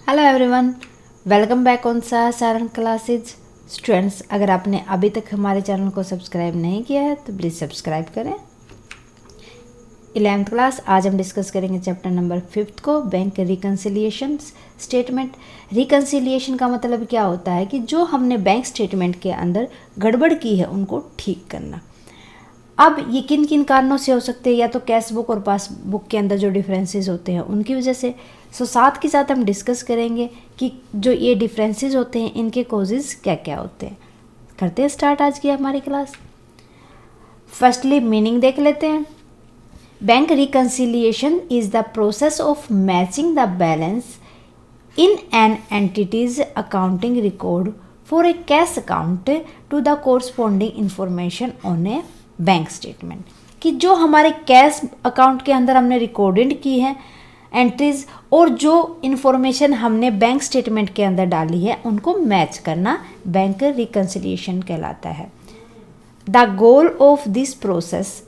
Hello everyone, welcome back on Saran classes. Students, अगर आपने अभी तक हमारे चैनल को सब्सक्राइब नहीं किया है तो प्लीज़ सब्सक्राइब करें। 11th क्लास, आज हम डिस्कस करेंगे चैप्टर नंबर 5 को, बैंक रिकन्सिलिएशन स्टेटमेंट। रिकन्सिलिएशन का मतलब क्या होता है कि जो हमने बैंक स्टेटमेंट के अंदर गड़बड़ की है उनको ठीक करना। अब ये किन किन कारणों से हो सकते हैं, या तो कैश बुक और पासबुक के अंदर जो डिफरेंसेस होते हैं उनकी वजह से। साथ के साथ हम डिस्कस करेंगे कि जो ये डिफरेंसेस होते हैं इनके कॉजेज क्या क्या होते हैं। करते हैं स्टार्ट आज की हमारी क्लास। फर्स्टली मीनिंग देख लेते हैं। Bank reconciliation is the process of matching the balance in an entity's accounting record for a cash account to the corresponding information on a bank statement, कि जो हमारे कैश अकाउंट के अंदर हमने recorded की है एंट्रीज और जो इन्फॉर्मेशन हमने बैंक स्टेटमेंट के अंदर डाली है उनको मैच करना बैंक रिकन्सिलिएशन कहलाता है। The goal of this process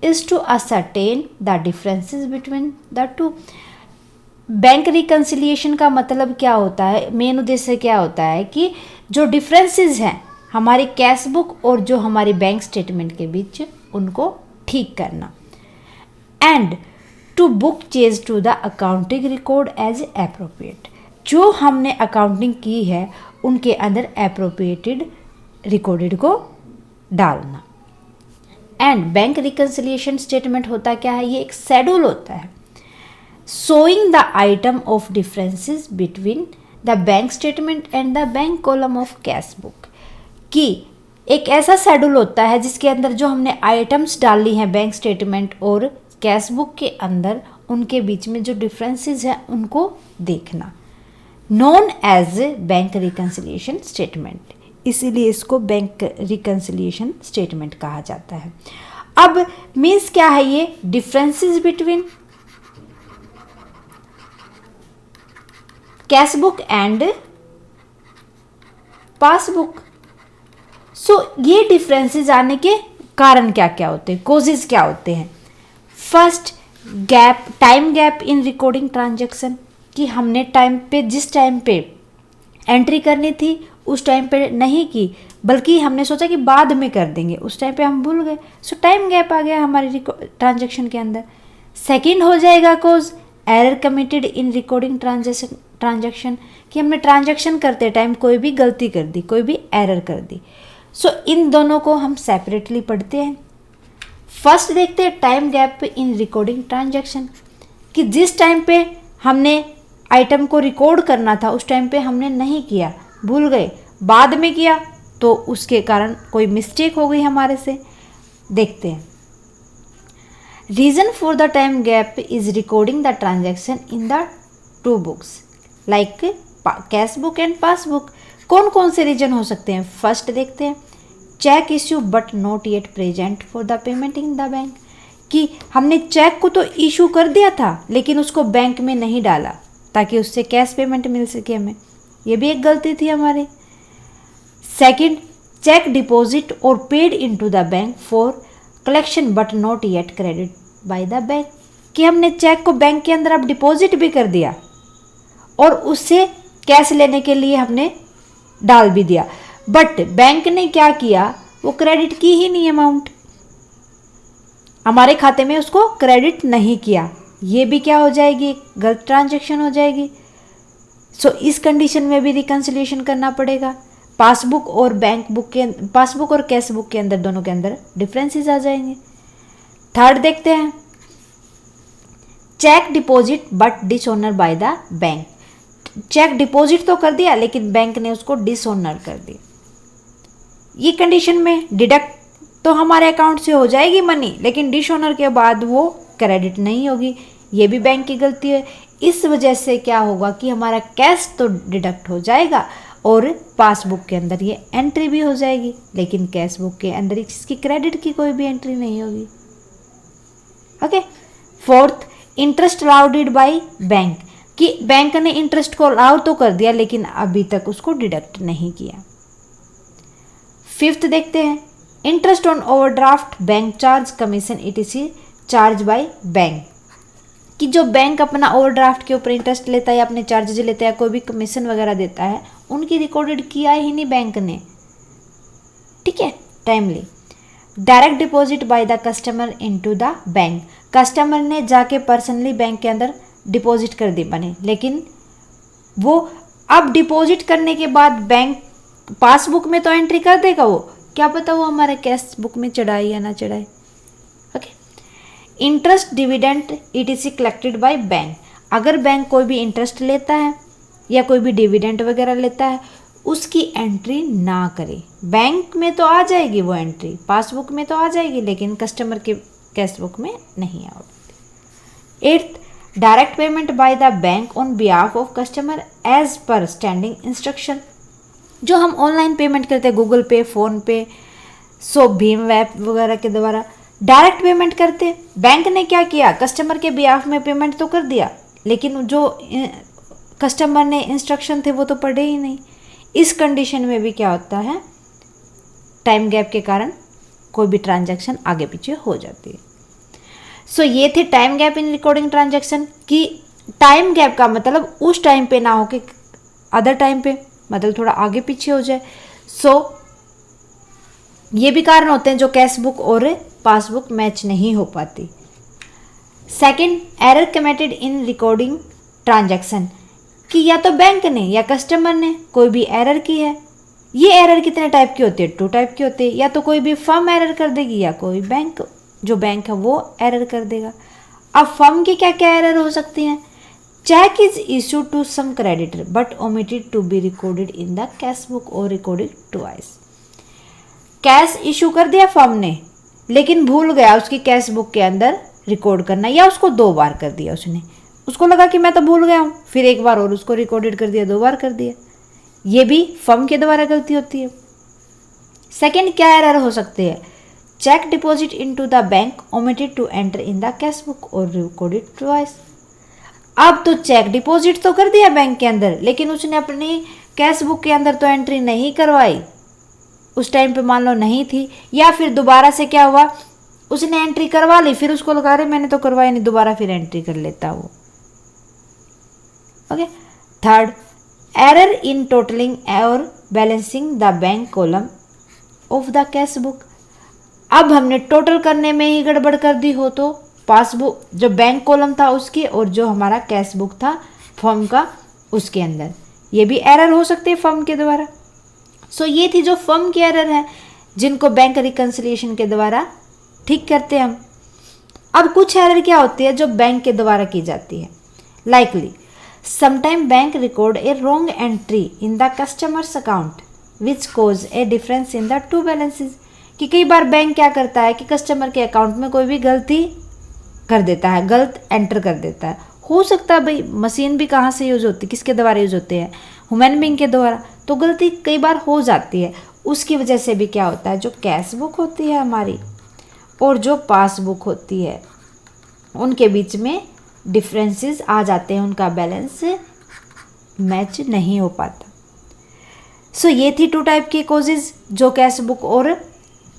is to ascertain the differences between the two. Bank reconciliation का मतलब क्या होता है, मेन उद्देश्य क्या होता है कि जो डिफरेंसेस हैं हमारी कैश बुक और जो हमारी बैंक स्टेटमेंट के बीच उनको ठीक करना। And to book change to the accounting record as appropriate. जो हमने अकाउंटिंग की है उनके अंदर एप्रोप्रिएटेड रिकॉर्डेड को डालना। एंड बैंक रिकन्सिलिएशन स्टेटमेंट होता क्या है, ये एक शेड्यूल होता है showing the item of differences between the bank statement and the bank column of cash book, कि एक ऐसा शेड्यूल होता है जिसके अंदर जो हमने आइटम्स डाली हैं बैंक स्टेटमेंट और कैश बुक के अंदर उनके बीच में जो डिफरेंसेस हैं उनको देखना। Known as bank reconciliation statement, इसीलिए इसको बैंक रिकन्सिलिएशन स्टेटमेंट कहा जाता है। अब मीन्स क्या है ये differences between cash book and passbook. So ये डिफरेंसेस आने के कारण क्या क्या होते हैं, कॉजेज क्या होते हैं। First, gap, time gap in recording transaction, कि हमने टाइम पे जिस टाइम पे एंट्री करनी थी उस टाइम पे नहीं की, बल्कि हमने सोचा कि बाद में कर देंगे, उस टाइम पे हम भूल गए। सो टाइम गैप आ गया हमारे ट्रांजैक्शन के अंदर। सेकंड हो जाएगा cause error committed in recording transaction, कि हमने ट्रांजैक्शन करते टाइम कोई भी गलती कर दी, कोई भी एरर कर दी। सो इन दोनों को हम सेपरेटली पढ़ते हैं। फर्स्ट देखते हैं time gap in recording transaction, कि जिस टाइम पे हमने आइटम को रिकॉर्ड करना था उस टाइम पे हमने नहीं किया, भूल गए, बाद में किया तो उसके कारण कोई मिस्टेक हो गई हमारे से। देखते हैं। Reason for the time gap is recording the transaction in the two books like cash book and passbook. कौन कौन से रीजन हो सकते हैं। फर्स्ट देखते हैं, cheque issue but not yet present for the payment in the bank, कि हमने चेक को तो इशू कर दिया था लेकिन उसको बैंक में नहीं डाला ताकि उससे कैश पेमेंट मिल सके हमें, ये भी एक गलती थी हमारी। सेकंड, चेक डिपॉजिट और paid into the bank for collection but not yet credit by the bank, कि हमने चेक को बैंक के अंदर अब डिपॉजिट भी कर दिया और उससे कैश लेने के लिए हमने डाल भी दिया, बट बैंक ने क्या किया, वो क्रेडिट की ही नहीं अमाउंट, हमारे खाते में उसको क्रेडिट नहीं किया। ये भी क्या हो जाएगी, गलत ट्रांजैक्शन हो जाएगी। सो इस कंडीशन में भी रिकन्सिलिएशन करना पड़ेगा। पासबुक और पासबुक और कैश बुक के अंदर दोनों के अंदर डिफरेंसेस आ जाएंगे। थर्ड देखते हैं, cheque deposit but dishonour by the bank, cheque deposit तो कर दिया लेकिन बैंक ने उसको डिसऑनर कर दिया। ये कंडीशन में डिडक्ट तो हमारे अकाउंट से हो जाएगी मनी, लेकिन डिसऑनर के बाद वो क्रेडिट नहीं होगी, ये भी बैंक की गलती है। इस वजह से क्या होगा कि हमारा कैश तो डिडक्ट हो जाएगा और पासबुक के अंदर ये एंट्री भी हो जाएगी, लेकिन कैश बुक के अंदर इसकी क्रेडिट की कोई भी एंट्री नहीं होगी। Okay. Fourth, interest allowed by bank, कि बैंक ने इंटरेस्ट को अलाउ तो कर दिया लेकिन अभी तक उसको डिडक्ट नहीं किया। फिफ्थ देखते हैं, interest on overdraft bank charge commission ETC charge by bank, कि जो बैंक अपना ओवरड्राफ्ट के ऊपर इंटरेस्ट लेता है या अपने चार्जेज लेता है या कोई भी कमीशन वगैरह देता है, उनकी रिकॉर्डेड किया ही नहीं बैंक ने, ठीक है, timely. Direct deposit by the customer into the bank, customer ने जाके पर्सनली बैंक के अंदर डिपॉजिट कर दी मनी, लेकिन वो अब डिपॉजिट करने के बाद बैंक पासबुक में तो एंट्री कर देगा, वो क्या पता वो हमारे कैश बुक में चढ़ाए या ना चढ़ाए। Okay, interest dividend ETC collected by bank, अगर बैंक कोई भी इंटरेस्ट लेता है या कोई भी डिविडेंड वगैरह लेता है, उसकी एंट्री ना करे। बैंक में तो आ जाएगी वो एंट्री, पासबुक में तो आ जाएगी, लेकिन कस्टमर के कैश बुक में नहीं आएगी। 8th, direct payment by the bank on behalf of customer as per standing instruction, जो हम ऑनलाइन पेमेंट करते हैं गूगल पे, फ़ोन पे, सो भीम ऐप वगैरह के द्वारा डायरेक्ट पेमेंट करते हैं। बैंक ने क्या किया, कस्टमर के बिहाफ में पेमेंट तो कर दिया, लेकिन जो कस्टमर ने इंस्ट्रक्शन थे वो तो पढ़े ही नहीं। इस कंडीशन में भी क्या होता है, टाइम गैप के कारण कोई भी ट्रांजैक्शन आगे पीछे हो जाती है। सो ये थे time gap in recording transaction, कि टाइम गैप का मतलब उस टाइम पे ना हो कि अदर टाइम पे, मतलब थोड़ा आगे पीछे हो जाए। सो ये भी कारण होते हैं जो कैश बुक और पासबुक मैच नहीं हो पाती। Second, error committed in recording transaction, कि या तो बैंक ने या कस्टमर ने कोई भी एरर की है। ये एरर कितने टाइप की होती है, 2 टाइप की होती है, या तो कोई भी फर्म एरर कर देगी या कोई बैंक, जो बैंक है वो एरर कर देगा। अब फर्म की क्या क्या एरर हो सकती हैं, cheque is issued to some creditor but omitted to be recorded in the cash book और रिकॉर्डेड ट्वाइस, कैश इशू कर दिया फर्म ने, लेकिन भूल गया उसकी कैश बुक के अंदर रिकॉर्ड करना, या उसको 2 बार कर दिया उसने, उसको लगा कि मैं तो भूल गया हूँ, फिर 1 बार और उसको रिकॉर्डेड कर दिया, 2 बार कर दिया। ये भी फर्म के द्वारा गलती होती है। सेकंड, क्या एरर हो सकती है, cheque deposit into the bank omitted to enter in the cash book और रिकॉर्डेड ट्वाइस। अब तो चेक डिपॉजिट तो कर दिया बैंक के अंदर, लेकिन उसने अपनी कैश बुक के अंदर तो एंट्री नहीं करवाई, उस टाइम पे मान लो नहीं थी, या फिर दोबारा से क्या हुआ, उसने एंट्री करवा ली, फिर उसको लगा रहे मैंने तो करवाई नहीं, दोबारा फिर एंट्री कर लेता वो। Okay. Third, error in totalling और balancing the bank column of the cash book, अब हमने टोटल करने में ही गड़बड़ कर दी हो तो पासबुक जो बैंक कॉलम था उसके और जो हमारा कैश बुक था फर्म का उसके अंदर, ये भी एरर हो सकती है फर्म के द्वारा। सो ये थी जो फर्म की एरर है जिनको बैंक रिकंसिलिएशन के द्वारा ठीक करते हैं हम। अब कुछ एरर क्या होती है जो बैंक के द्वारा की जाती है, likely sometime bank record a wrong entry in the customer's account which cause a difference in the 2 balances, कि कई बार बैंक क्या करता है कि कस्टमर के अकाउंट में कोई भी गलती कर देता है, गलत एंटर कर देता है। हो सकता है भाई मशीन भी कहाँ से यूज होती है, किसके द्वारा यूज होते हैं, ह्यूमन बीइंग के द्वारा, तो गलती कई बार हो जाती है। उसकी वजह से भी क्या होता है, जो कैश बुक होती है हमारी और जो पासबुक होती है उनके बीच में डिफरेंसेस आ जाते हैं, उनका बैलेंस मैच नहीं हो पाता। सो ये थी 2 टाइप के कॉजेज जो कैश बुक और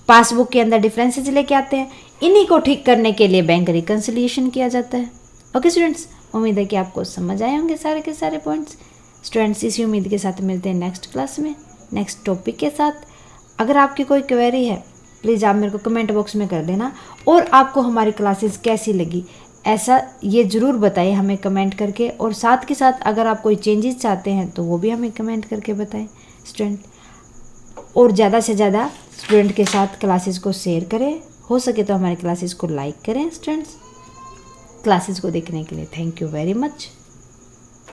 पासबुक के अंदर डिफरेंसेस लेके आते हैं। इन्हीं को ठीक करने के लिए बैंक रिकंसिलिएशन किया जाता है। ओके स्टूडेंट्स, उम्मीद है कि आपको समझ आए होंगे सारे के सारे पॉइंट्स। स्टूडेंट्स, इसी उम्मीद के साथ मिलते हैं नेक्स्ट क्लास में नेक्स्ट टॉपिक के साथ। अगर आपकी कोई क्वेरी है प्लीज़ आप मेरे को कमेंट बॉक्स में कर देना, और आपको हमारी क्लासेस कैसी लगी ऐसा ये ज़रूर बताइए हमें कमेंट करके, और साथ के साथ अगर आप कोई चेंजेस चाहते हैं तो वो भी हमें कमेंट करके बताएं स्टूडेंट। और ज़्यादा से ज़्यादा स्टूडेंट के साथ क्लासेस को शेयर करें, हो सके तो हमारी क्लासेस को लाइक करें स्टूडेंट्स। क्लासेस को देखने के लिए थैंक यू वेरी मच।